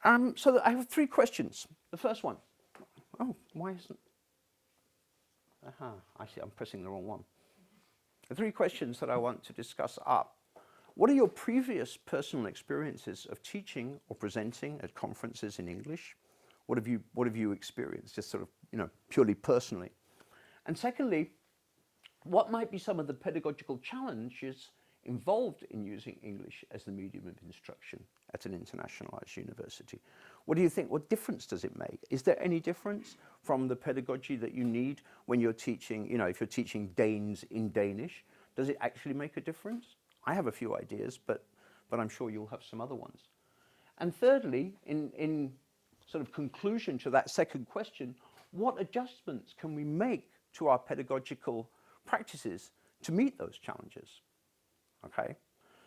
So I have 3 questions. The first one. Oh, why isn't... I see, I'm pressing the wrong one. The 3 questions that I want to discuss are: what are your previous personal experiences of teaching or presenting at conferences in English? What have you experienced, just sort of, purely personally? And secondly, what might be some of the pedagogical challenges involved in using English as the medium of instruction at an internationalized university? What do you think? What difference does it make? Is there any difference from the pedagogy that you need when you're teaching, if you're teaching Danes in Danish? Does it actually make a difference? I have a few ideas, but I'm sure you'll have some other ones. And thirdly, in sort of conclusion to that second question, what adjustments can we make to our pedagogical practices to meet those challenges? Okay,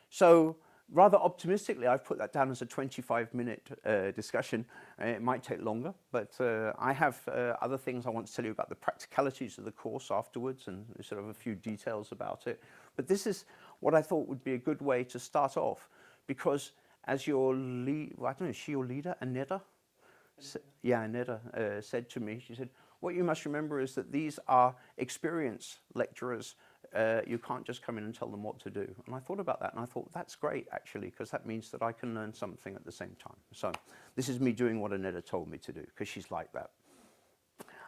so rather optimistically, I've put that down as a 25-minute discussion. It might take longer, but I have other things I want to tell you about the practicalities of the course afterwards and sort of a few details about it. But this is what I thought would be a good way to start off, because as your lead, well, I don't know, is she your leader, Annette? Annette said to me, she said, what you must remember is that these are experienced lecturers. You can't just come in and tell them what to do. And I thought about that, and I thought, that's great, actually, because that means that I can learn something at the same time. So this is me doing what Annette told me to do, because she's like that.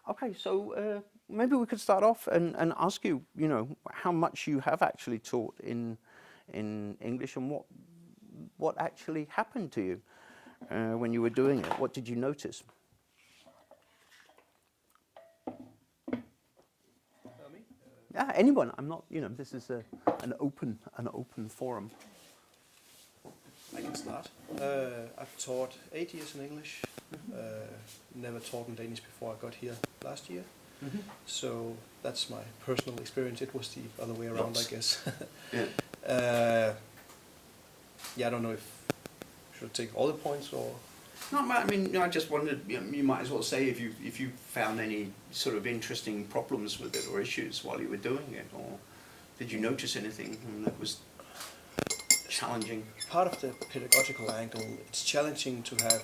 Okay, so maybe we could start off and ask you, how much you have actually taught in English, and what actually happened to you when you were doing it. What did you notice? Yeah, anyone. I'm not. This is an open forum. I can start. I've taught 8 years in English. Never taught in Danish before I got here last year. Mm-hmm. So that's my personal experience. It was the other way around, I guess. Yeah. I don't know if I should take all the points or. No, I mean, I just wondered. You might as well say if you found any sort of interesting problems with it or issues while you were doing it, or did you notice anything that was challenging? Part of the pedagogical angle, it's challenging to have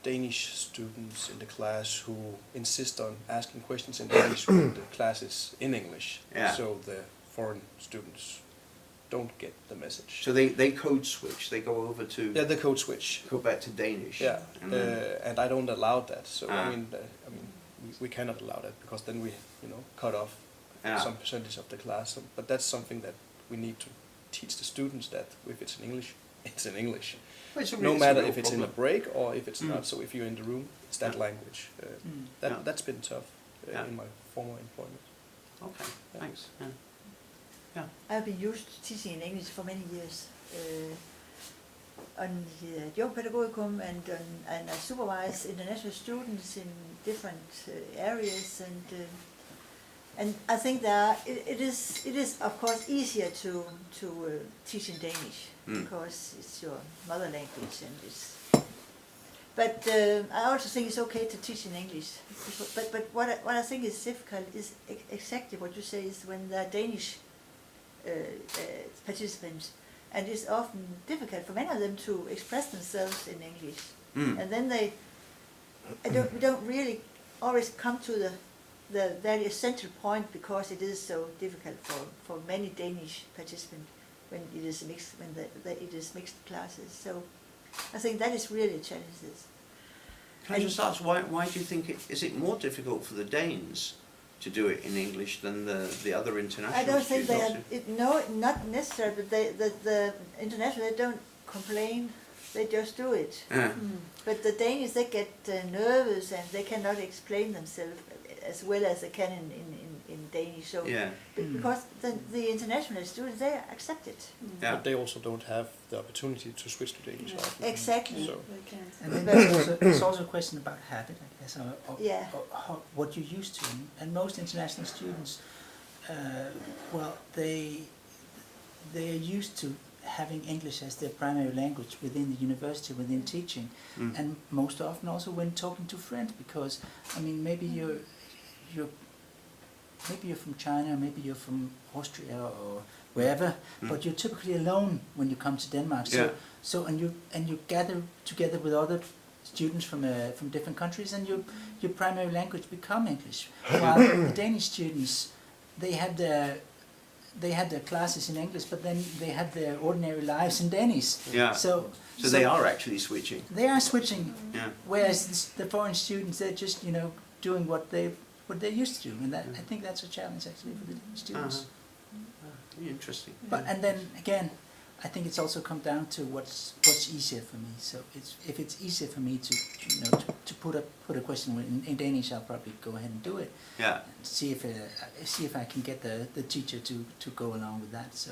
Danish students in the class who insist on asking questions in Danish when the class is in English. Yeah. So the foreign students don't get the message. So they code switch. They go over to. Yeah, they code switch. Go back to Danish. Yeah, and I don't allow that. So we cannot allow that, because then we cut off some percentage of the class. But that's something that we need to teach the students, that if it's in English, it's in English. No matter if it's in a break or if it's not. So if you're in the room, it's that language. That's been tough in my former employment. Okay, thanks. Yeah. I've been used to teaching in English for many years on the Young Pedagogicum, and I supervise international students in different areas, and I think that it is of course easier to teach in Danish because it's your mother language, and it's. But I also think it's okay to teach in English. But what I think is difficult is exactly what you say, is when there are Danish participants, and it's often difficult for many of them to express themselves in English, and then we don't really always come to the very essential point, because it is so difficult for many Danish participants when it is mixed, it is mixed classes. So I think that is really a challenge. Can I just ask, why do you think is it more difficult for the Danes to do it in English than the other international students? I don't think students? No, not necessarily, but the international, they don't complain, they just do it. But the Danish, they get nervous, and they cannot explain themselves as well as they can in Danish. So because the international students, they accept it. But they also don't have the opportunity to switch to Danish. Exactly. So. And then there's also a question about habit, I guess, or what you're used to. And most international students, they are used to having English as their primary language within the university, within teaching, and most often also when talking to friends, because maybe you're from China, maybe you're from Austria or wherever, but you're typically alone when you come to Denmark. So and you gather together with other students from different countries, and your primary language become English. While the Danish students, they had their classes in English, but then they had their ordinary lives in Danish. Yeah. So they are actually switching. They are switching. Yeah. Whereas the foreign students, they're just doing what they're used to do, and that I think that's a challenge actually for the students. Interesting. But and then again, I think it's also come down to what's easier for me. So if it's easier for me to put a question in Danish, I'll probably go ahead and do it. Yeah. And see if I can get the teacher to go along with that. So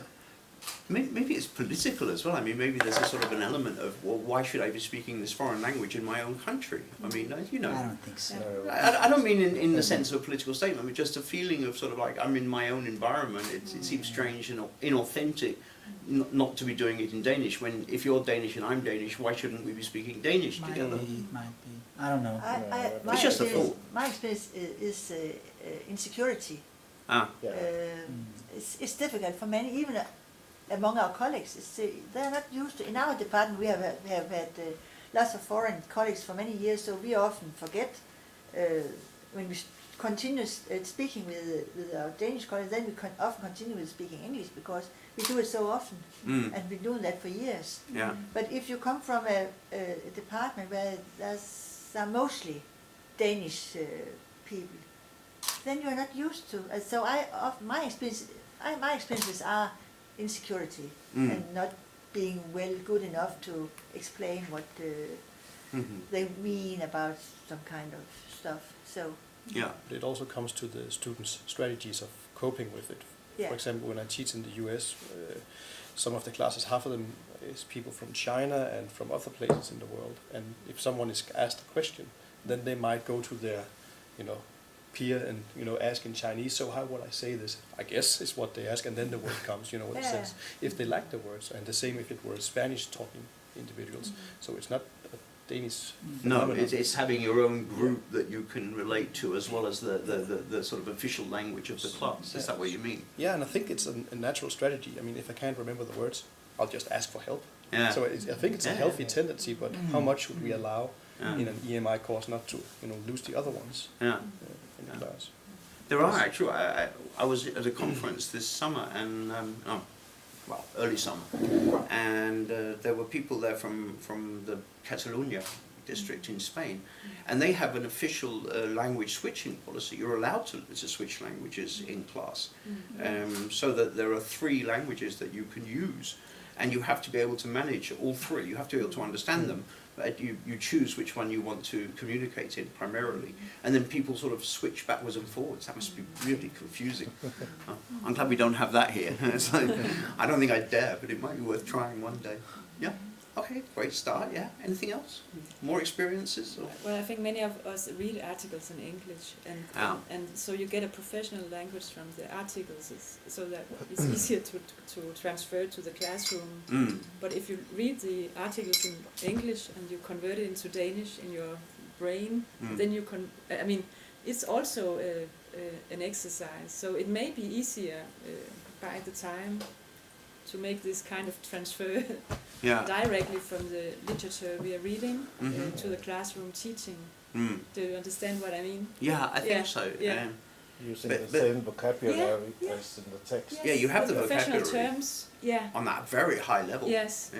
maybe it's political as well. I mean, maybe there's a sort of an element of, well, why should I be speaking this foreign language in my own country? I mean, I don't think so. I don't mean in the sense of a political statement, but just a feeling of sort of like, I'm in my own environment. It seems strange and inauthentic not to be doing it in Danish, when if you're Danish and I'm Danish, why shouldn't we be speaking Danish together? Might be. I don't know. It's just a thought. My experience is insecurity. It's difficult for many, even among our colleagues. They're not used to. In our department, we have had lots of foreign colleagues for many years, so we often forget when we continue speaking with our Danish colleagues. Then we often continue with speaking English because we do it so often, and we've been doing that for years. Yeah. But if you come from a department where there are mostly Danish people, then you are not used to. So my experiences are insecurity and not being good enough to explain what they mean about some kind of stuff. So yeah, it also comes to the students' strategies of coping with it. Yeah. For example, when I teach in the US, some of the classes, half of them is people from China and from other places in the world. And if someone is asked a question, then they might go to their, peer and ask in Chinese. So how would I say this? I guess is what they ask, and then the word comes. What it says. If they like the words, and the same if it were Spanish-talking individuals. So it's not a Danish. No, it's having your own group that you can relate to, as well as the sort of official language of the class. Is that what you mean? Yeah, and I think it's a natural strategy. I mean, if I can't remember the words, I'll just ask for help. Yeah. So I think it's a healthy tendency, but how much should we allow in an EMI course not to lose the other ones in the class? There are actually. I was at a conference this summer, and early summer, and there were people there from the Catalonia district in Spain, and they have an official language switching policy. You're allowed to switch languages in class, so that there are 3 languages that you can use, and you have to be able to manage all 3. You have to be able to understand them, but you choose which one you want to communicate in primarily, and then people sort of switch backwards and forwards. That must be really confusing. I'm glad we don't have that here. It's like, I don't think I'd dare, but it might be worth trying one day. Yeah. Okay, great start. Yeah. Anything else? More experiences? Or? Well, I think many of us read articles in English, and so you get a professional language from the articles, so that it's easier to transfer to the classroom. But if you read the articles in English and you convert it into Danish in your brain, then you can. I mean, it's also an exercise, so it may be easier by the time to make this kind of transfer directly from the literature we are reading to the classroom teaching. Do you understand what I mean? Yeah, I think so. Yeah. Using the same vocabulary as in the text. Yeah, you have the professional vocabulary terms. on that very high level. Yes.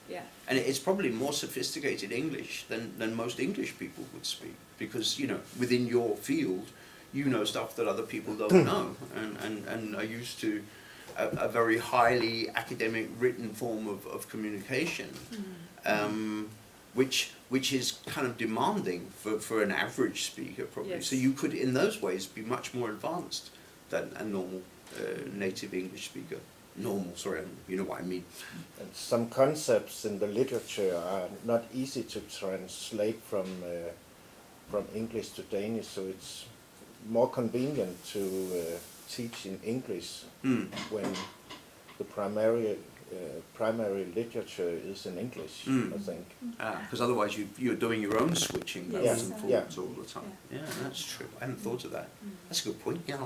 Yeah. And it's probably more sophisticated English than most English people would speak, because within your field, you know stuff that other people don't know, and are used to a very highly academic written form of communication, which is kind of demanding for an average speaker probably. Yes. So you could in those ways be much more advanced than a normal native English speaker. Normal, sorry, you know what I mean. And some concepts in the literature are not easy to translate from English to Danish, so it's more convenient to teach in English when the primary literature is in English, I think. Because otherwise you're doing your own switching backwards and forwards all the time. Yeah, that's true. I hadn't thought of that. That's a good point. Yeah,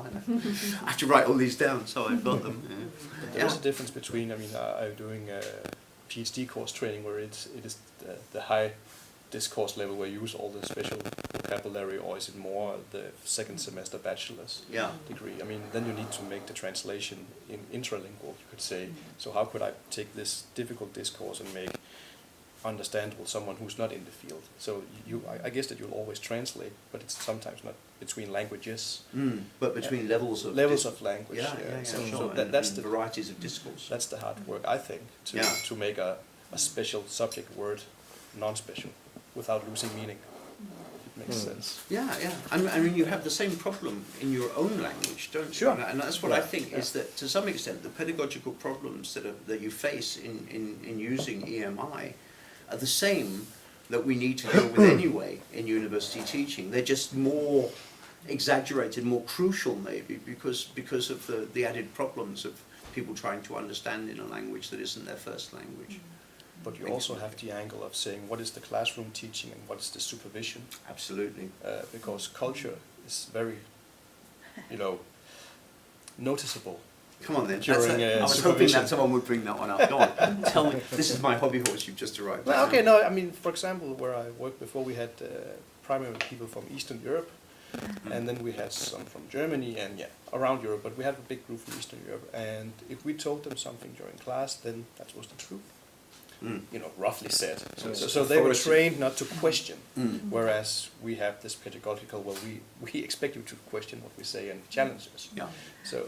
I have to write all these down so I've got them. There is a difference between, I'm doing a PhD course training where it is the high discourse level where you use all the special vocabulary, or is it more the second semester bachelor's degree? I mean, then you need to make the translation in intralingual, you could say. So how could I take this difficult discourse and make understandable someone who's not in the field? So I guess that you'll always translate, but it's sometimes not between languages. But between levels of language. Sure. So that's the varieties of discourse. That's the hard work, I think, to make a special subject word non-special without losing meaning. It makes sense. Yeah. I mean, you have the same problem in your own language, don't you? Sure. And that's what I think is that, to some extent, the pedagogical problems that you face in using EMI are the same that we need to deal with anyway in university teaching. They're just more exaggerated, more crucial maybe, because of the added problems of people trying to understand in a language that isn't their first language. But you also have the angle of saying what is the classroom teaching and what is the supervision. Absolutely. Because culture is very, noticeable. Come on then. During, I was hoping that someone would bring that one up. Go on, tell me. This is my hobby horse you've just arrived. Well, okay, no, I mean, for example, where I worked before, we had primarily people from Eastern Europe, and then we had some from Germany and around Europe, but we had a big group from Eastern Europe, and if we told them something during class, then that was the truth. Roughly said. So they were trained not to question, whereas we have this pedagogical, well, we expect you to question what we say and challenge us. Yeah.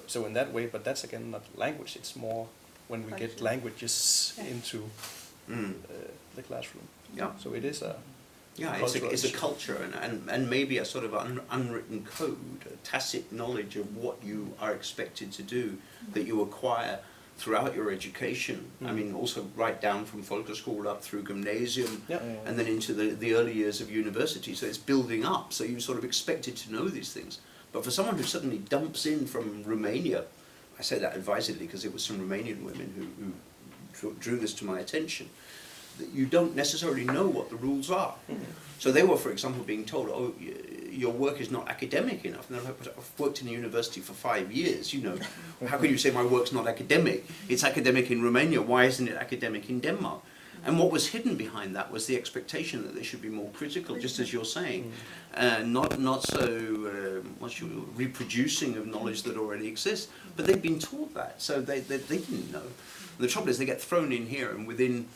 So in that way, but that's again not language, it's more when we get languages into the classroom. Yeah. So it is a it's a culture and maybe a sort of unwritten code, a tacit knowledge of what you are expected to do that you acquire throughout your education. I mean, also right down from Folkeskole up through gymnasium and then into the early years of university. So it's building up. So you're sort of expected to know these things. But for someone who suddenly dumps in from Romania, I say that advisedly because it was some Romanian women who drew this to my attention, that you don't necessarily know what the rules are. So they were, for example, being told, oh, your work is not academic enough. And they're like, I've worked in a university for 5 years, how can you say my work's not academic? It's academic in Romania, why isn't it academic in Denmark? And what was hidden behind that was the expectation that they should be more critical, just as you're saying, not so reproducing of knowledge that already exists. But they've been taught that, so they didn't know. The trouble is they get thrown in here, and within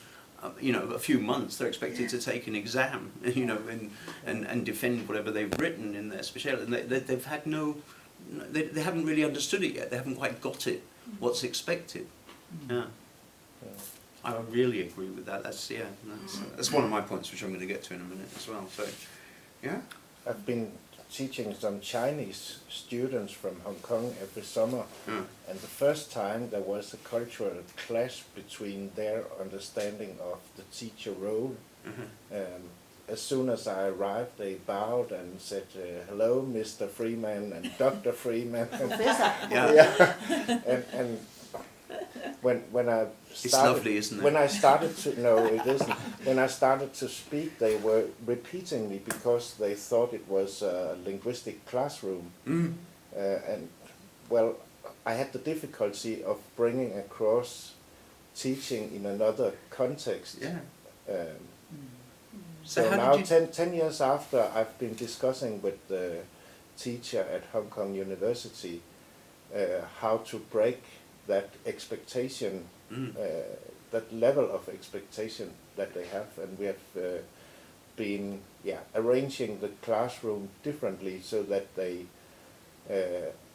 a few months they're expected to take an exam, and defend whatever they've written in their speciality. And they've had they haven't really understood it yet. They haven't quite got it, what's expected. Yeah. I really agree with that. That's one of my points, which I'm going to get to in a minute as well. So, yeah. I've been teaching some Chinese students from Hong Kong every summer, and the first time there was a cultural clash between their understanding of the teacher role. As soon as I arrived, they bowed and said, "Hello, Mr. Freeman and Dr. Freeman." And when I started, it's lovely, isn't it? When I started to it isn't. When I started to speak, they were repeating me because they thought it was a linguistic classroom. And well, I had the difficulty of bringing across teaching in another context. So now, 10 years after, I've been discussing with the teacher at Hong Kong University how to break that expectation, that level of expectation that they have, and we have been arranging the classroom differently so that they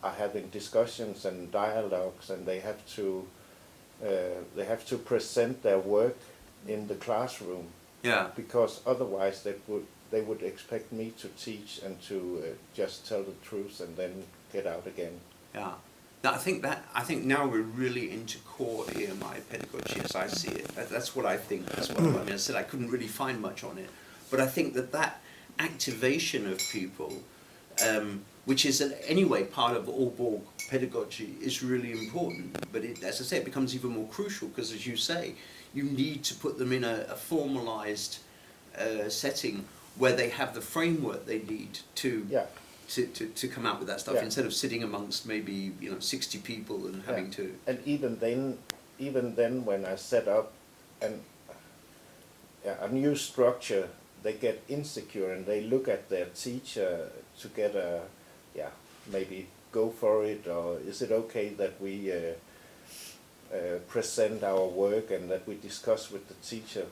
are having discussions and dialogues, and they have to present their work in the classroom. Because otherwise they would expect me to teach and to just tell the truth and then get out again. Yeah. Now, I think now we're really into core EMI pedagogy as I see it. That's what I think as well. I mean, I said I couldn't really find much on it, but I think that activation of people, which is anyway part of Aalborg pedagogy, is really important. But as I say, it becomes even more crucial because, as you say, you need to put them in a formalized setting where they have the framework they need to come out with that stuff, instead of sitting amongst maybe 60 people and having to. And even then, when I set up a new structure, they get insecure and they look at their teacher to get a, maybe go for it, or is it okay that we present our work and that we discuss with the teacher,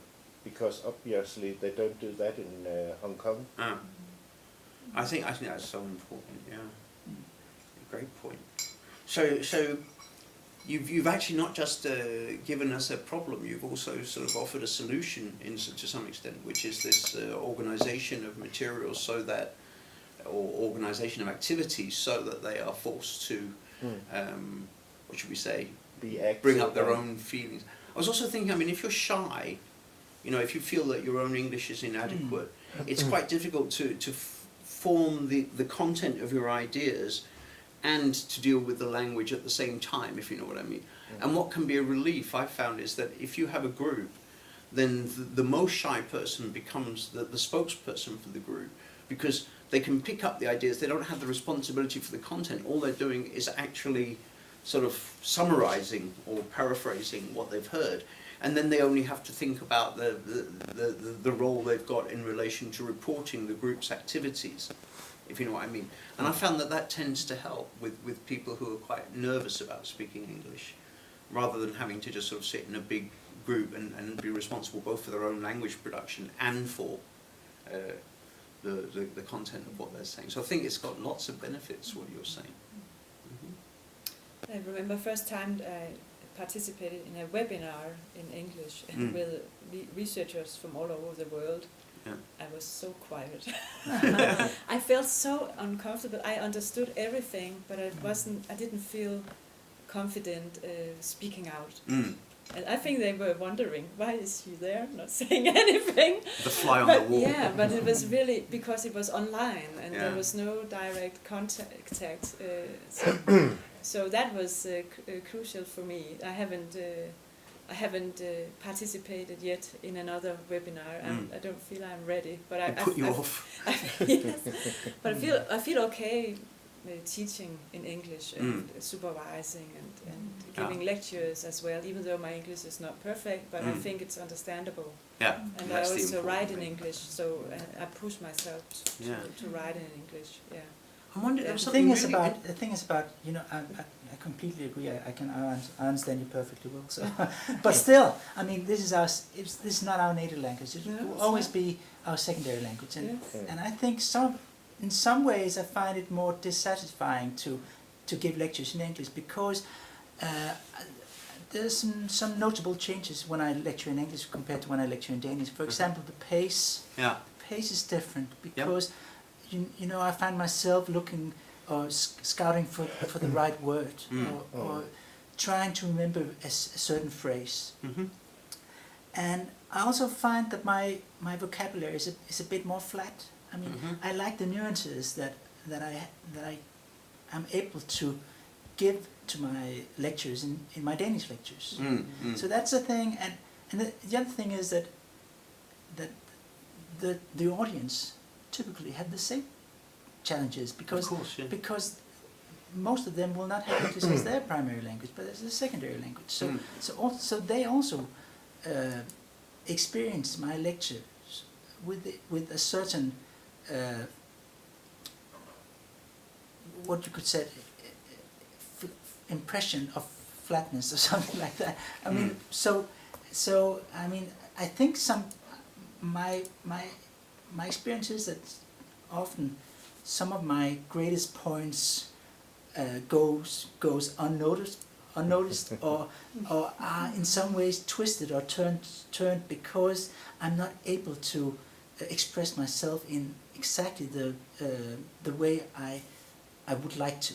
because obviously they don't do that in Hong Kong. I think that's so important. Yeah, great point. So you've actually not just given us a problem, you've also sort of offered a solution to some extent, which is this organisation of materials, so that, or organisation of activities, so that they are forced to, what should we say, bring up their own feelings. I was also thinking, I mean, if you're shy, you know, if you feel that your own English is inadequate, it's quite difficult to form the content of your ideas and to deal with the language at the same time, if you know what I mean. And what can be a relief, I've found, is that if you have a group, then the most shy person becomes the spokesperson for the group, because they can pick up the ideas, they don't have the responsibility for the content. All they're doing is actually sort of summarising or paraphrasing what they've heard, and then they only have to think about the role they've got in relation to reporting the group's activities, if you know what I mean. And I found that tends to help with people who are quite nervous about speaking English, rather than having to just sort of sit in a big group and be responsible both for their own language production and for the content of what they're saying. So I think it's got lots of benefits, what you're saying. I remember first time I participated in a webinar in English with researchers from all over the world. Yeah. I was so quiet. I felt so uncomfortable. I understood everything, but I didn't feel confident speaking out. And I think they were wondering, why is she there, not saying anything? The fly on the wall. Yeah, but it was really because it was online and there was no direct contact. So that was crucial for me. I haven't participated yet in another webinar. I don't feel I'm ready. But I put you off. Yes, but I feel okay teaching in English and supervising and giving lectures as well, even though my English is not perfect, but I think it's understandable. Yeah, and I also write in English, so I push myself to write in English. Yeah. I wonder. The thing is about you know, I completely agree. I understand you perfectly well. So, but still, I mean, this is not our native language. It will always be our secondary language, and I think in some ways I find it more dissatisfying to give lectures in English, because there's some notable changes when I lecture in English compared to when I lecture in Danish. For example, the pace. Yeah. Pace is different, because you know, I find myself looking or scouting for the right word, or trying to remember a certain phrase. And I also find that my vocabulary is a bit more flat. I mean, I like the nuances that I am able to give to my lectures in my Danish lectures. So that's the thing, and the other thing is that the audience typically have the same challenges, because most of them will not have English as their primary language, but as a secondary language. So they also experience my lectures with a certain what you could say, impression of flatness or something like that. I mean, so I mean, I think my experience is that often some of my greatest points goes unnoticed or are in some ways twisted or turned because I'm not able to express myself in exactly the way I would like to.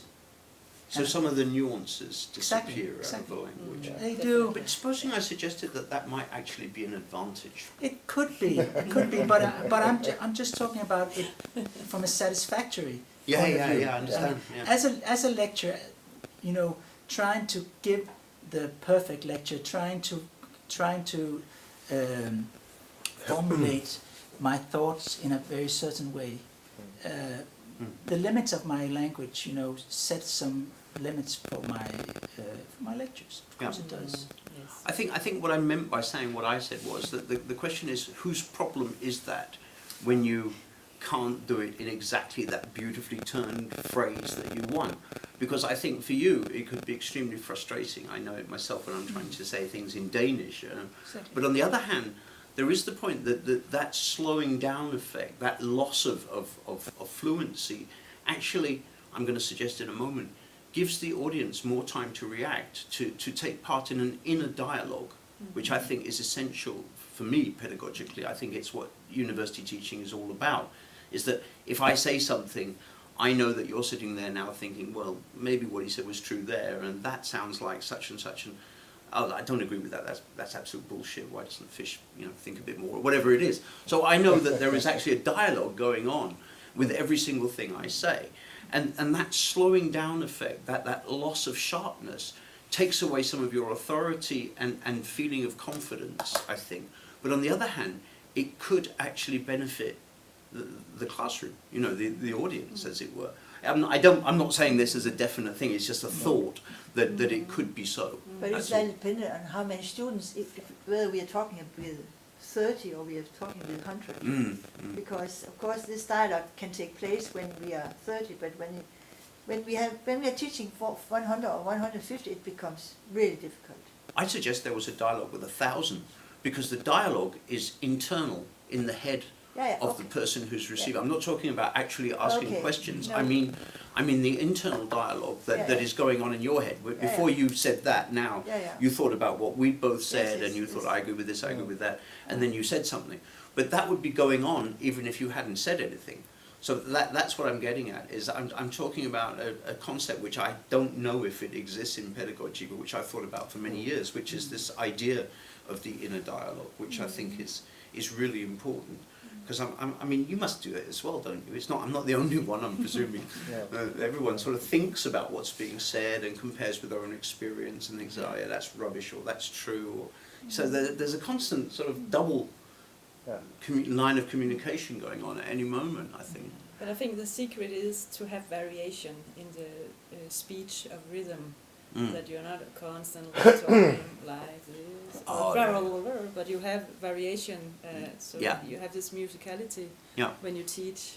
So some of the nuances disappear out of the language. They do. But supposing I suggested that might actually be an advantage. It could be, but I'm just talking about it from a satisfactory point of view. I understand. As a lecturer, you know, trying to give the perfect lecture, trying to formulate my thoughts in a very certain way. The limits of my language, you know, set some limits for my lectures. Of course it does. Yes. I think what I meant by saying what I said was that the question is, whose problem is that? when you can't do it in exactly that beautifully turned phrase that you want. Because I think for you, it could be extremely frustrating. I know it myself when I'm trying to say things in Danish. Exactly. But on the other hand, there is the point that slowing down effect, that loss of fluency, actually, I'm going to suggest in a moment, gives the audience more time to react, to take part in an inner dialogue, which I think is essential for me pedagogically. I think it's what university teaching is all about, is that if I say something, I know that you're sitting there now thinking, well, maybe what he said was true there, and that sounds like such and such, and oh, I don't agree with that. That's absolute bullshit. Why doesn't fish, think a bit more, or whatever it is? So I know that there is actually a dialogue going on with every single thing I say, and that slowing down effect, that loss of sharpness, takes away some of your authority and feeling of confidence, I think. But on the other hand, it could actually benefit the classroom, the audience, as it were. I'm not saying this as a definite thing. It's just a thought that it could be so. But it's then dependent on how many students, whether we are talking with 30 or we are talking with 100. Because of course this dialogue can take place when we are 30, but when we are teaching for 100 or 150, it becomes really difficult. I'd suggest there was a dialogue with 1,000, because the dialogue is internal in the head of the person who's receiving. I'm not talking about actually asking questions. No. I mean the internal dialogue that is going on in your head. Before you said that, now you thought about what we both said, and you thought, I agree with this, I agree with that, and then you said something. But that would be going on even if you hadn't said anything. So that's what I'm getting at, is I'm talking about a concept which I don't know if it exists in pedagogy, but which I've thought about for many years, which is this idea of the inner dialogue, which I think is really important. Because I mean, you must do it as well, don't you? I'm not the only one, I'm presuming. Everyone sort of thinks about what's being said and compares with their own experience and thinks, oh yeah, that's rubbish, or that's true. So there's a constant sort of double line of communication going on at any moment, I think. But I think the secret is to have variation in the speech of rhythm, that you're not constantly talking like this, but you have variation, so you have this musicality when you teach,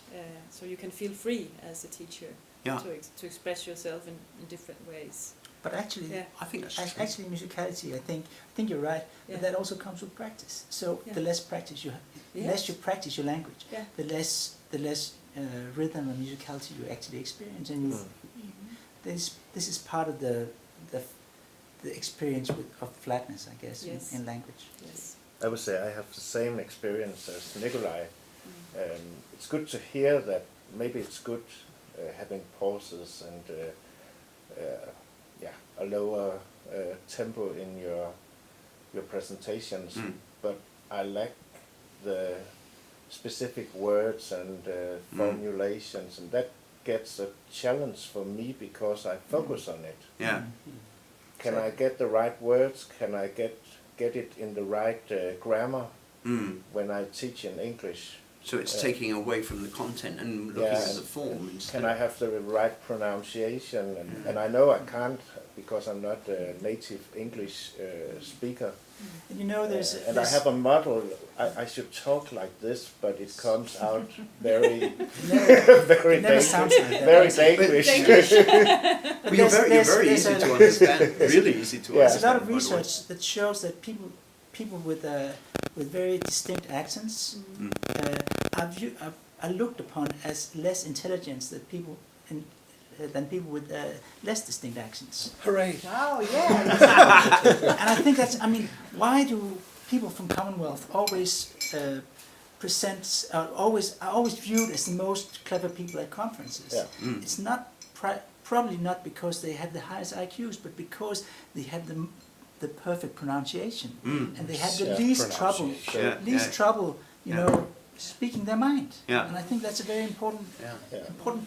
so you can feel free as a teacher to express yourself in different ways. But actually, I think that's true. actually musicality, I think you're right, but that also comes with practice. So the less practice you have, less you practice your language, the less rhythm and musicality you actually experience, and this is part of the experience of flatness, I guess, in language. Yes. I would say I have the same experience as Nikolai. It's good to hear that maybe it's good having pauses and a lower tempo in your presentations, but I lack the specific words and formulations, and that gets a challenge for me because I focus on it. Can I get the right words? Can I get it in the right grammar when I teach in English? So it's taking away from the content and looking at the form instead. Can I have the right pronunciation? And I know I can't because I'm not a native English speaker. And you know, I have a model. I should talk like this, but it comes out very, very Danish. Very Danish. You're very easy to understand. Really easy to understand. There's a lot of research that shows that people with very distinct accents are looked upon as less intelligent than people with less distinct accents. Hooray! Oh yeah. And I think that's, I mean, why do people from Commonwealth always are always viewed as the most clever people at conferences? It's not probably not because they have the highest IQs, but because they have the perfect pronunciation, and they have the least trouble, you know, speaking their mind. And I think that's a very important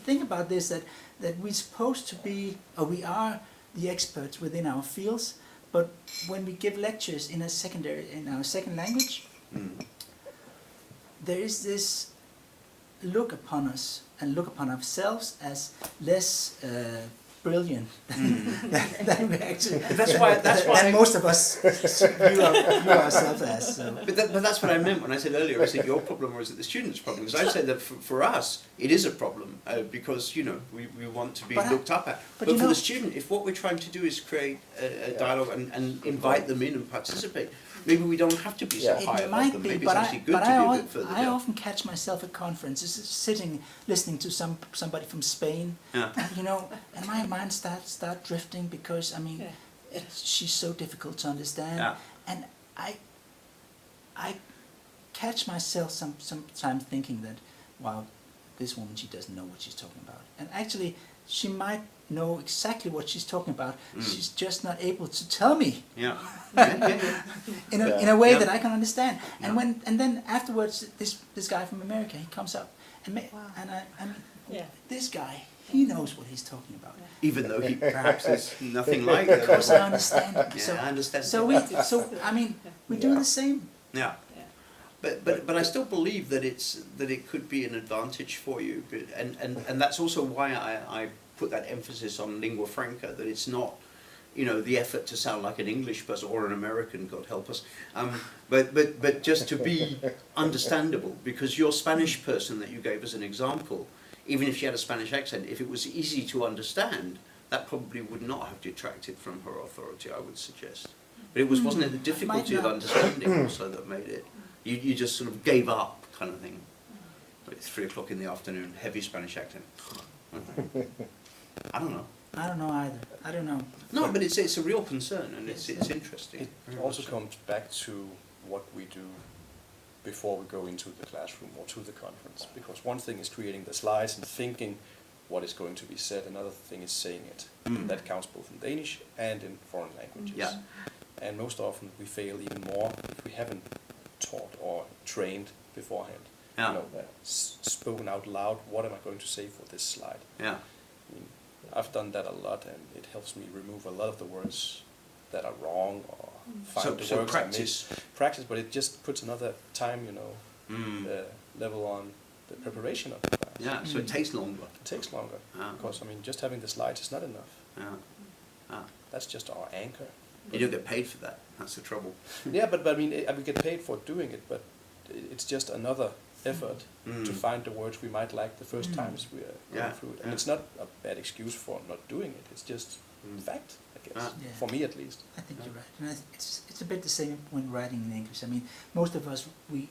thing about this, that we're supposed to be, or we are the experts within our fields, but when we give lectures in our second language, there is this look upon us and look upon ourselves as less brilliant than we actually. That's why. than most of us view ourselves as. So. But that's what I meant when I said earlier. Is it your problem or is it the student's problem? Because I said that for us it is a problem because we want to be looked up at. But for the student, if what we're trying to do is create a dialogue and invite them in and participate, maybe we don't have to be so high above them. Maybe it's actually good to be a bit further down. I often catch myself at conferences sitting listening to somebody from Spain, and my mind starts drifting because she's so difficult to understand, and I catch myself sometimes thinking that, wow, this woman, she doesn't know what she's talking about, and actually she might know exactly what she's talking about. She's just not able to tell me. In a way that I can understand. And then afterwards, this guy from America, he comes up and this guy, he knows what he's talking about. Even though he perhaps is nothing like that. Because I understand him. I understand. We do the same. Yeah. But I still believe that it could be an advantage for you, and that's also why I put that emphasis on lingua franca, that it's not the effort to sound like an English person or an American, God help us, but just to be understandable, because your Spanish person that you gave as an example, even if she had a Spanish accent, if it was easy to understand, that probably would not have detracted from her authority, I would suggest. But wasn't it the difficulty of understanding also that made it? You just sort of gave up, kind of thing. Like 3 o'clock in the afternoon, heavy Spanish accent. I don't know. I don't know either. I don't know. No, but it's a real concern, and it's interesting. It also comes back to what we do before we go into the classroom or to the conference. Because one thing is creating the slides and thinking what is going to be said. Another thing is saying it. That counts both in Danish and in foreign languages. Yeah. And most often we fail even more if we haven't taught or trained beforehand. Spoken out loud, what am I going to say for this slide? Yeah. I've done that a lot, and it helps me remove a lot of the words that are wrong or find the words I miss. Practice, but it just puts another time, level on the preparation of the class. Yeah, so it takes longer. It takes longer, because just having the slides is not enough. That's just our anchor. You don't get paid for that. That's the trouble. Yeah, but we get paid for doing it, but it's just another effort to find the words we might like the first times we are going through it. And it's not a bad excuse for not doing it. It's just fact, I guess, for me at least. I think you're right. And it's a bit the same when writing in English. Most of us, we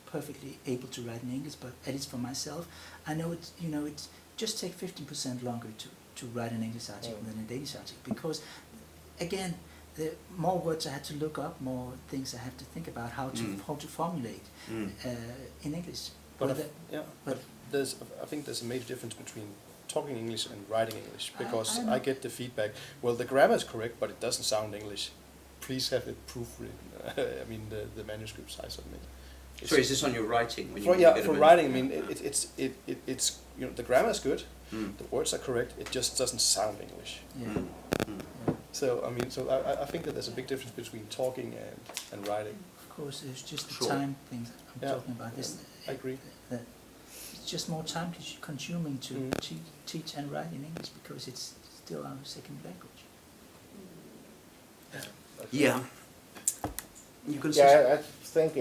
perfectly able to write in English, but at least for myself, I know it's just take 15% longer to write an English article than a Danish article, because again, the more words I had to look up, more things I have to think about how to formulate in English. But I think there's a major difference between talking English and writing English, because I get the feedback, well, the grammar is correct, but it doesn't sound English. Please have it proofwritten. The manuscripts I submit. So is this on your writing? For writing, it's the grammar is good, the words are correct, it just doesn't sound English. So I think that there's a big difference between talking and writing. Of course, it's just the time things I'm talking about. I agree. It's just more time consuming to teach and write in English, because it's still our second language. Yeah. I think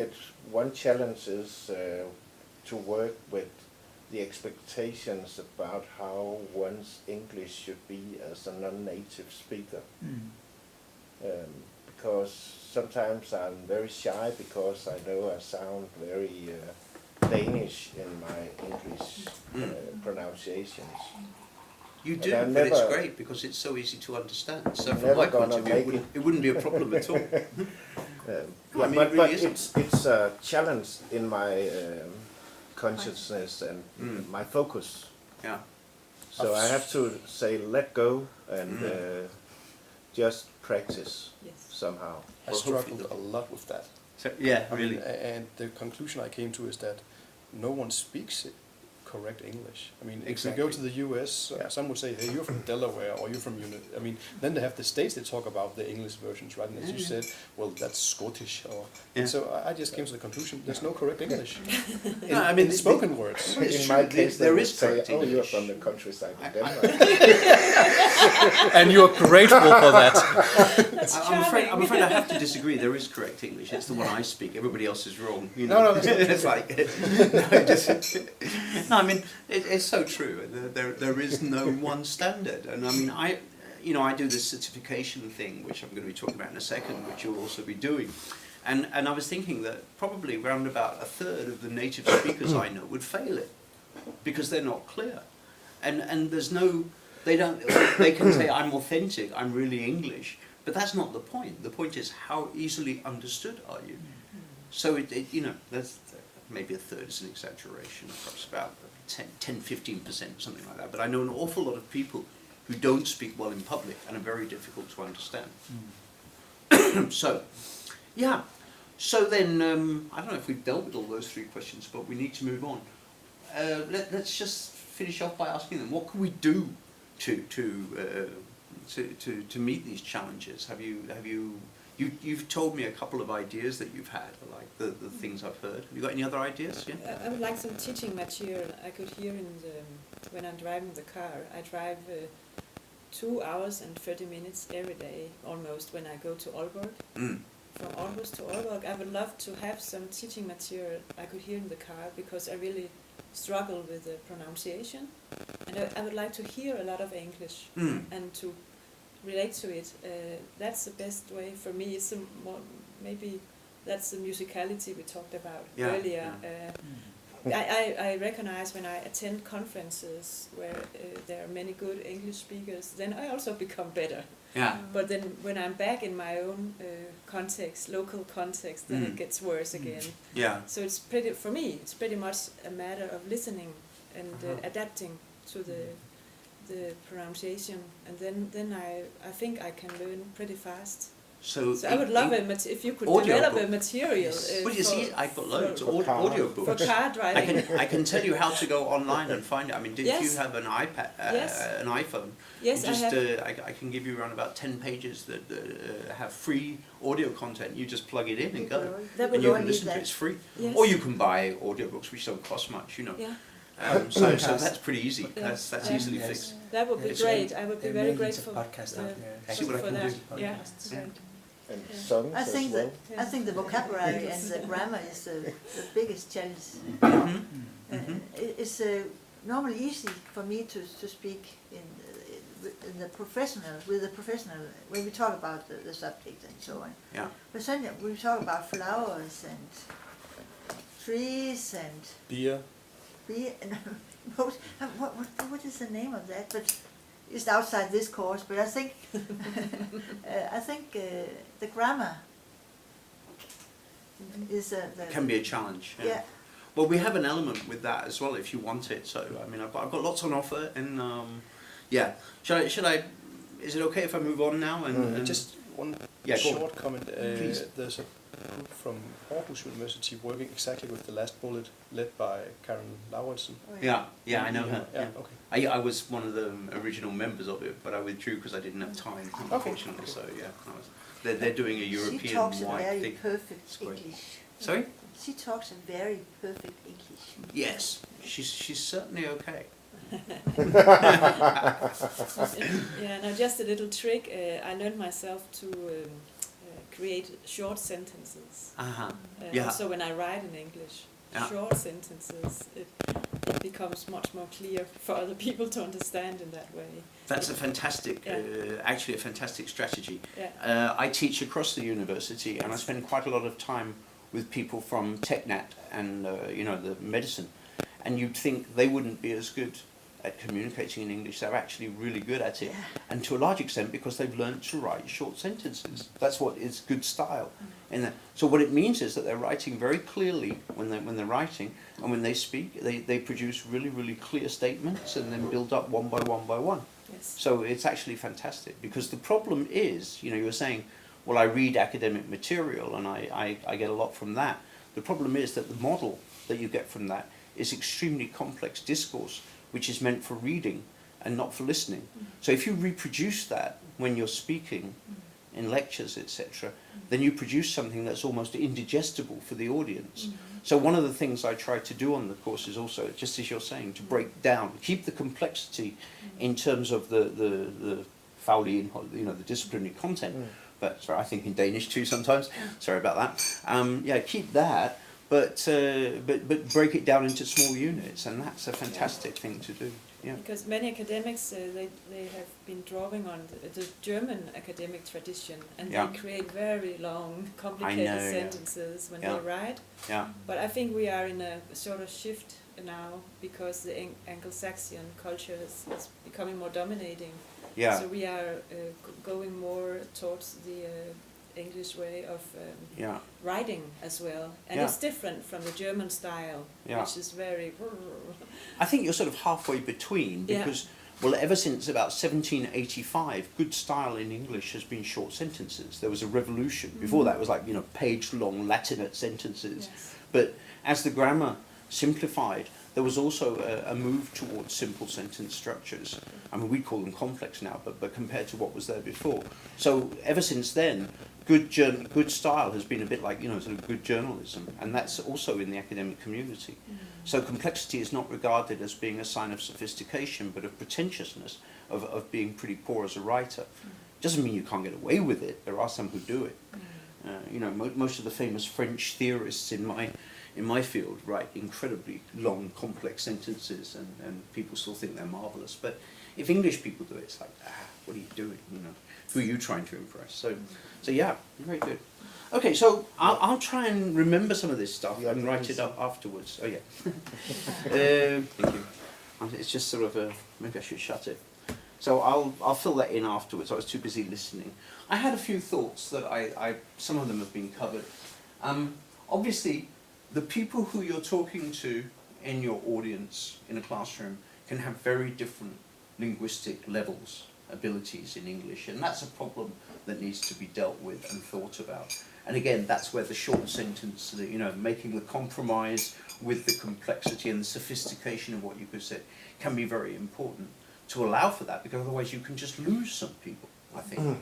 one challenge is to work with the expectations about how one's English should be as a non-native speaker. Because sometimes I'm very shy because I know I sound very Danish in my English pronunciations. You do, but it's great because it's so easy to understand. So from my point of view, it wouldn't be a problem at all. But it's a challenge in my consciousness and my focus. Yeah. So I have to say, let go and just practice somehow. I struggled a lot with that. So, really. And the conclusion I came to is that no one speaks it correct English. I mean, Exactly. if you go to the U.S., Yeah. some would say, "Hey, you're from Delaware," or "You're from I mean, then they have the states they talk about the English versions, right? And as you said, well, that's Scottish, or Yeah. so I just came to the conclusion there's no correct English. No, I mean, in spoken words. It's In true, my case, there they is would say, correct "Oh, you're English." from the countryside in Denmark." And you're grateful for that. That's I'm afraid I have to disagree. There is correct English. It's the one I speak. Everybody else is wrong. You know? No, that's not true. It's like no, I mean it's so true. There is no one standard, and I mean I do this certification thing, which I'm going to be talking about in a second, which you'll also be doing. And I was thinking that probably around about a third of the native speakers I know would fail it because they're not clear, and there's no. They can say I'm authentic, I'm really English, but that's not the point. The point is how easily understood are you? So there's maybe a third is an exaggeration, perhaps about 10-15%, something like that. But I know an awful lot of people who don't speak well in public and are very difficult to understand. So then I don't know if we've dealt with all those three questions, but we need to move on. Let's just finish off by asking them, what can we do to meet these challenges? You've told me a couple of ideas that you've had, like the things I've heard. Have you got any other ideas? Yeah. I would like some teaching material. I could hear when I'm driving the car. I drive 2 hours and 30 minutes every day, almost, when I go to Aalborg. From Aarhus to Aalborg, I would love to have some teaching material I could hear in the car, because I really struggle with the pronunciation, and I would like to hear a lot of English and to relate to it. That's the best way for me. It's maybe that's the musicality we talked about earlier. I recognize when I attend conferences where there are many good English speakers, then I also become better. Yeah. But then when I'm back in my own context, local context, then it gets worse again. Yeah. So it's pretty much a matter of listening and adapting to the pronunciation, and then I think I can learn pretty fast. So I would love if you could develop a material. Well, you see, I've got loads of audio books. For car driving. I can tell you how to go online and find it. I mean, if Yes. you have an iPad, an iPhone, Yes, you just, I have. I can give you around about 10 pages that have free audio content. You just plug it in and go, That and would you all can need listen to it. that. It's free. Yes. Or you can buy audiobooks which don't cost much, you know. Yeah. So that's pretty easy. Yeah. That's Yeah. easily Yes. fixed. That would be It's great. I would be There are very millions of grateful podcasts out there. See what I for can that. do. Yeah. Podcasts. Right. And Yeah. songs I as think well. I think the vocabulary and the grammar is the biggest challenge. It's normally easy for me to speak in the professional, with the professional, when we talk about the subject and so on. Yeah. But then we talk about flowers and trees and Beer. what is the name of that? But it's outside this course. But I think the grammar is Can be a challenge. yeah. Well, we have an element with that as well, if you want it. So, I mean, I've got lots on offer, and should I? Is it okay if I move on now? And Just one Yeah, go on. short comment. Please. There's a group from Aarhus University working exactly with the last bullet, led by Karen Lauritsen. yeah, I know her. Yeah, Yeah. okay. I was one of the original members of it, but I withdrew because I didn't have time, unfortunately. So yeah, they're doing a She European talks a wide very thing. perfect It's great. English. Sorry? She talks a very perfect English. Yes, she's certainly okay. Yeah. Now just a little trick. I learned myself to create short sentences. Yeah. Also, when I write in English, Yeah. short sentences, it becomes much more clear for other people to understand in that way. That's a fantastic, Yeah. actually a fantastic strategy. Yeah. I teach across the university, and I spend quite a lot of time with people from TechNat and the medicine, and you'd think they wouldn't be as good at communicating in English. They're actually really good at it, and to a large extent because they've learned to write short sentences. That's what is good style. So what it means is that they're writing very clearly when they're writing, and when they speak, they produce really, really clear statements and then build up one by one. Yes. So it's actually fantastic, because the problem is, you were saying, well, I read academic material and I get a lot from that. The problem is that the model that you get from that is extremely complex discourse, which is meant for reading and not for listening. So if you reproduce that when you're speaking in lectures, etc., then you produce something that's almost indigestible for the audience. So one of the things I try to do on the course is also, just as you're saying, to break down, keep the complexity in terms of the faglige indhold, the disciplinary content. But sorry, I think in Danish too sometimes. Sorry about that. Yeah, keep that, but break it down into small units, and that's a fantastic thing to do. Yeah. Because many academics, they have been drawing on the German academic tradition, and they create very long, complicated sentences when they write. Yeah. But I think we are in a sort of shift now, because the Anglo-Saxon culture is becoming more dominating. Yeah. So we are going more towards the English way of writing as well, and it's different from the German style, which is very. I think you're sort of halfway between, because well, ever since about 1785, good style in English has been short sentences. There was a revolution. Before that, it was like page-long Latinate sentences. Yes. But as the grammar simplified, there was also a move towards simple sentence structures. I mean, we call them complex now, but compared to what was there before. So ever since then, good style has been a bit like, sort of good journalism, and that's also in the academic community. So complexity is not regarded as being a sign of sophistication, but of pretentiousness, of being pretty poor as a writer. Doesn't mean you can't get away with it. There are some who do it. Most of the famous French theorists in my field write incredibly long, complex sentences, and people still think they're marvelous. But if English people do it, it's like, what are you doing? Who are you trying to impress? So yeah, very good. Okay, so I'll try and remember some of this stuff and write it up afterwards. Oh yeah. Thank you. It's just sort of maybe I should shut it. So I'll fill that in afterwards. I was too busy listening. I had a few thoughts that some of them have been covered. Obviously, the people who you're talking to in your audience in a classroom can have very different linguistic levels, abilities in English, and that's a problem that needs to be dealt with and thought about. And again, that's where the short sentence, making the compromise with the complexity and the sophistication of what you could say can be very important to allow for that, because otherwise you can just lose some people, I think.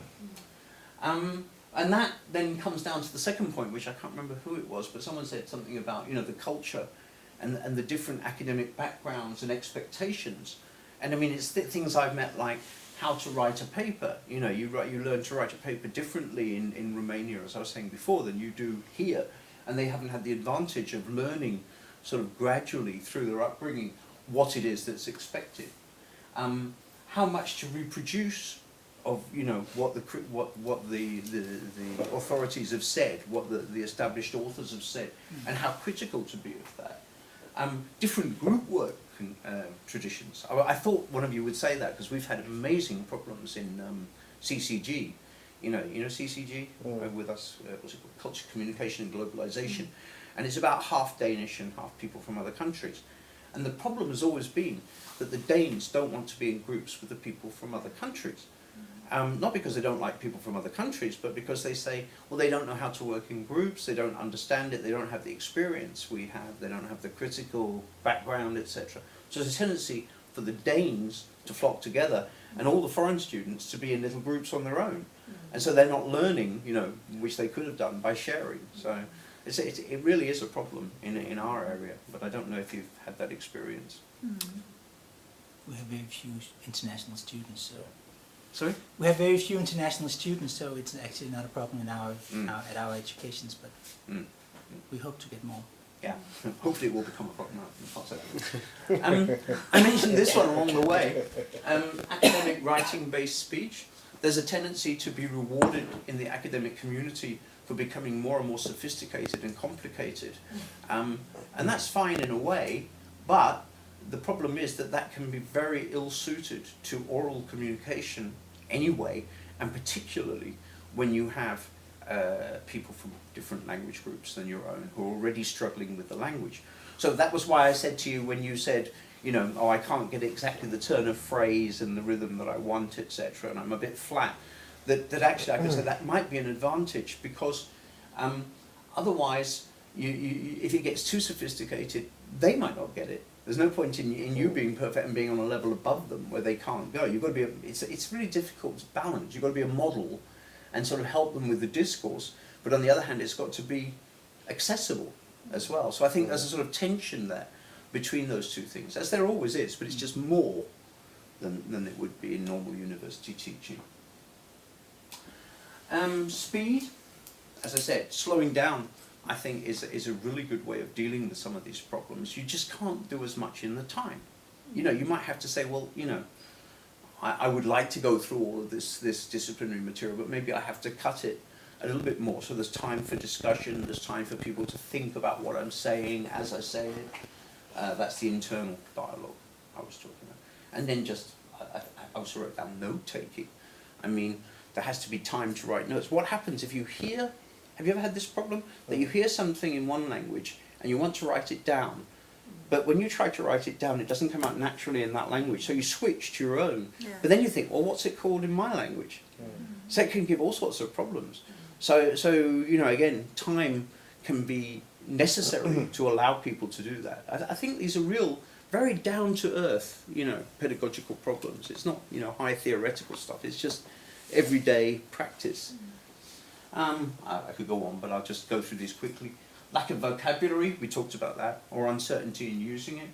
And that then comes down to the second point, which I can't remember who it was, but someone said something about, the culture and the different academic backgrounds and expectations. And I mean, it's things I've met, like how to write a paper. You learn to write a paper differently in Romania, as I was saying before, than you do here. And they haven't had the advantage of learning sort of gradually through their upbringing what it is that's expected. How much to reproduce of what the authorities have said, what the established authors have said, and how critical to be of that. Different group work traditions. I thought one of you would say that, because we've had amazing problems in CCG. CCG with us. What's it called? Culture, Communication, and Globalization, and it's about half Danish and half people from other countries. And the problem has always been that the Danes don't want to be in groups with the people from other countries. Not because they don't like people from other countries, but because they say, well, they don't know how to work in groups, they don't understand it, they don't have the experience we have, they don't have the critical background, etc. So there's a tendency for the Danes to flock together and all the foreign students to be in little groups on their own. And so they're not learning, which they could have done by sharing. So it really is a problem in our area, but I don't know if you've had that experience. We have very few international students, so... Sorry? We have very few international students, so it's actually not a problem at our educations, but we hope to get more. Yeah, hopefully it will become a problem. I mentioned this one along the way. Academic writing-based speech. There's a tendency to be rewarded in the academic community for becoming more and more sophisticated and complicated. And that's fine in a way, but the problem is that can be very ill-suited to oral communication anyway, and particularly when you have people from different language groups than your own who are already struggling with the language. So that was why I said to you when you said, I can't get exactly the turn of phrase and the rhythm that I want, etc., and I'm a bit flat, that actually I could say that might be an advantage, because otherwise, if it gets too sophisticated, they might not get it. There's no point in you being perfect and being on a level above them where they can't go. You've got to be, it's really difficult to balance. You've got to be a model and sort of help them with the discourse, but on the other hand, it's got to be accessible as well. So I think there's a sort of tension there between those two things, as there always is, but it's just more than it would be in normal university teaching. Speed, as I said, slowing down, I think is a really good way of dealing with some of these problems. You just can't do as much in the time. You know, you might have to say, well, you know, I would like to go through all of this disciplinary material, but maybe I have to cut it a little bit more. So there's time for discussion, there's time for people to think about what I'm saying as I say it. That's the internal dialogue I was talking about. And then just, I also wrote down note-taking. I mean, there has to be time to write notes. What happens if you hear, have you ever had this problem? That you hear something in one language and you want to write it down, but when you try to write it down, it doesn't come out naturally in that language, so you switch to your own. Yeah. But then you think, well, what's it called in my language? So it can give all sorts of problems. So you know, again, time can be necessary to allow people to do that. I think these are real, very down-to-earth, you know, pedagogical problems. It's not, you know, high theoretical stuff. It's just everyday practice. I could go on, but I'll just go through these quickly. Lack of vocabulary, we talked about that, or uncertainty in using it.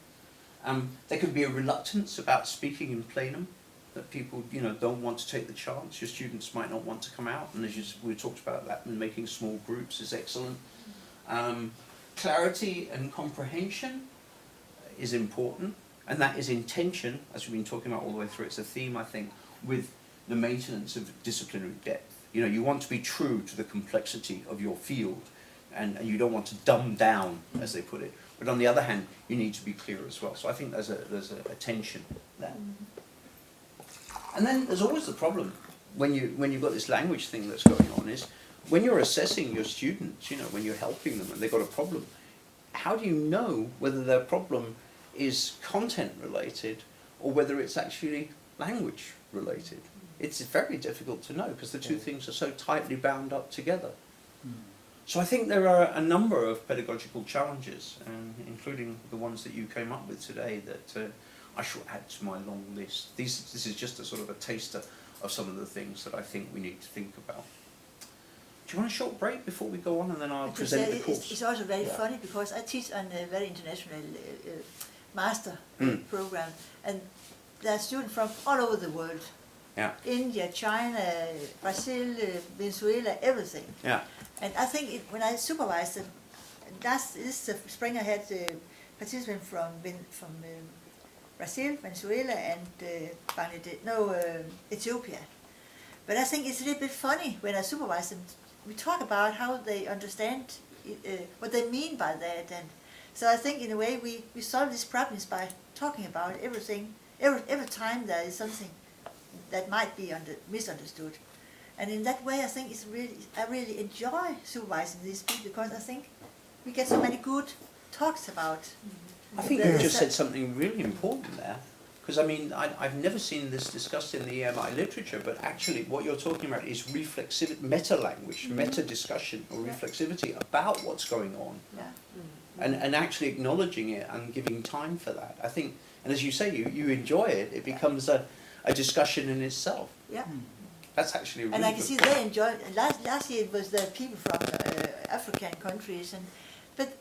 There could be a reluctance about speaking in plenum, that people, you know, don't want to take the chance. Your students might not want to come out, and we talked about that, and making small groups is excellent. Clarity and comprehension is important, and that is intention, as we've been talking about all the way through. It's a theme, I think, with the maintenance of disciplinary depth. You know, you want to be true to the complexity of your field, and you don't want to dumb down, as they put it. But on the other hand, you need to be clear as well. So I think there's a tension there. And then there's always the problem when you've got this language thing that's going on is when you're assessing your students, you know, when you're helping them and they've got a problem, how do you know whether their problem is content related or whether it's actually language related? It's very difficult to know because the two things are so tightly bound up together. So I think there are a number of pedagogical challenges, including the ones that you came up with today, that I shall add to my long list. This is just a sort of a taster of some of the things that I think we need to think about. Do you want a short break before we go on, and then I'll present the course? It's also very funny because I teach on a very international master program, and there are students from all over the world. Yeah. India, China, Brazil, Venezuela, everything. Yeah. And I think when I supervised them, this spring I had participants from Brazil, Venezuela, and Ethiopia. But I think it's a little bit funny when I supervise them. We talk about how they understand what they mean by that, and so I think in a way we solve these problems by talking about everything. Every time there is something that might be misunderstood. And in that way, I think I really enjoy supervising these people because I think we get so many good talks about. I think you just said something really important there, because I mean, I've never seen this discussed in the EMI literature, but actually what you're talking about is reflexivity, meta-language, meta-discussion or reflexivity about what's going on. Yeah. And actually acknowledging it and giving time for that. I think, and as you say, you enjoy it, it becomes a discussion in itself. Yeah. That's actually really and I can good see point. they enjoy. Last year it was the people from African countries, but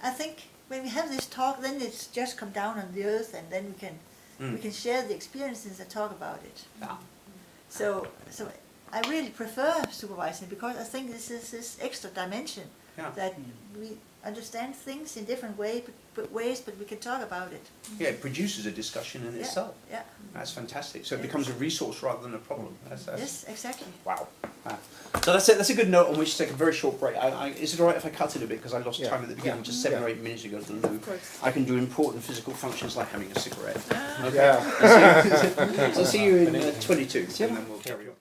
I think when we have this talk, then it's just come down on the earth, and then we can share the experiences and talk about it. Yeah. So I really prefer supervising because I think this is this extra dimension that we understand things in different ways, but we can talk about it. Yeah, it produces a discussion in itself. Yeah. That's fantastic. So it becomes a resource rather than a problem. Yes, exactly. Wow. So that's it. That's a good note on which to take a very short break. Is it all right if I cut it a bit because I lost time at the beginning, just 7 or 8 minutes ago to the loo. I can do important physical functions like having a cigarette. Okay. Yeah. So I'll see you in 22, and then we'll carry on.